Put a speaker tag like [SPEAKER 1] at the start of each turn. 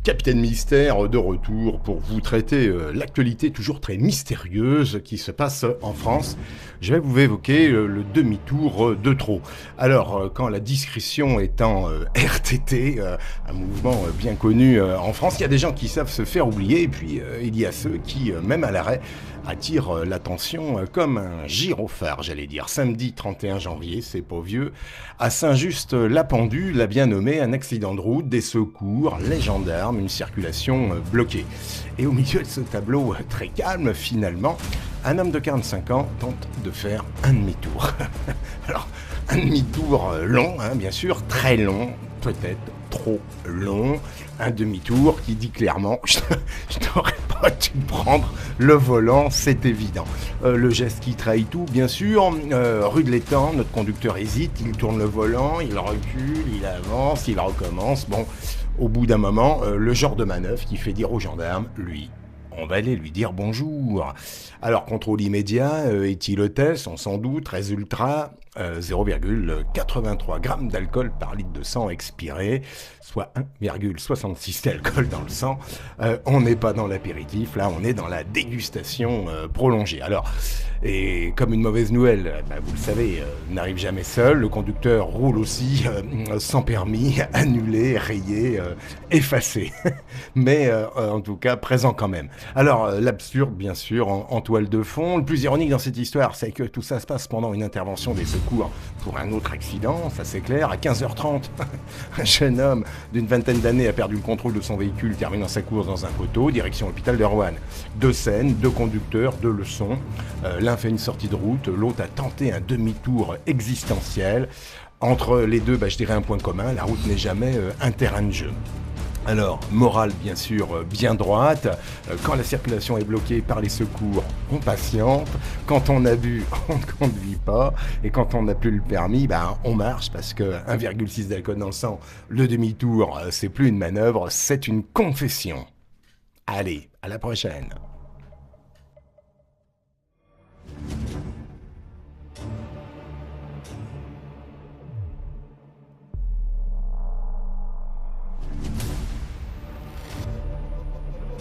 [SPEAKER 1] Capitaine Mystère de retour pour vous traiter l'actualité toujours très mystérieuse qui se passe en France. Je vais vous évoquer le demi-tour de trop. Alors, quand la discrétion est en RTT, un mouvement bien connu en France, il y a des gens qui savent se faire oublier, et puis il y a ceux qui, même à l'arrêt, attirent l'attention comme un gyrophare, j'allais dire. Samedi 31 janvier, c'est pas vieux, à Saint-Just-la-Pendule, l'a bien nommé, un accident de route, des secours, les gendarmes, une circulation bloquée. Et au milieu de ce tableau très calme, finalement, un homme de 45 ans tente de faire un demi-tour. Alors, un demi-tour long, hein, bien sûr, très long, peut-être trop long. Un demi-tour qui dit clairement « Je n'aurais pas dû prendre le volant, c'est évident ». Le geste qui trahit tout, bien sûr. Rue de l'Étang, notre conducteur hésite, il tourne le volant, il recule, il avance, il recommence. Bon, au bout d'un moment, le genre de manœuvre qui fait dire aux gendarmes, lui, on va aller lui dire bonjour. Alors, contrôle immédiat, éthylotest, on s'en doute, résultat, 0,83 grammes d'alcool par litre de sang expiré, soit 1,66 d'alcool dans le sang. On n'est pas dans l'apéritif, là, on est dans la dégustation prolongée. Alors, et comme une mauvaise nouvelle, vous le savez, n'arrive jamais seul, le conducteur roule aussi sans permis, annulé, rayé, effacé. Mais en tout cas, présent quand même. Alors, l'absurde, bien sûr, en toile de fond. Le plus ironique dans cette histoire, c'est que tout ça se passe pendant une intervention des secours pour un autre accident, ça c'est clair. À 15h30, un jeune homme d'une vingtaine d'années a perdu le contrôle de son véhicule, terminant sa course dans un poteau, direction l'hôpital de Roanne. Deux scènes, deux conducteurs, deux leçons. L'un fait une sortie de route, l'autre a tenté un demi-tour existentiel. Entre les deux, je dirais un point commun, la route n'est jamais un terrain de jeu. Alors, morale bien sûr bien droite, quand la circulation est bloquée par les secours, on patiente, quand on a bu, on ne conduit pas, et quand on n'a plus le permis, on marche parce que 1,6 d'alcool dans le sang, le demi-tour, c'est plus une manœuvre, c'est une confession. Allez, à la prochaine.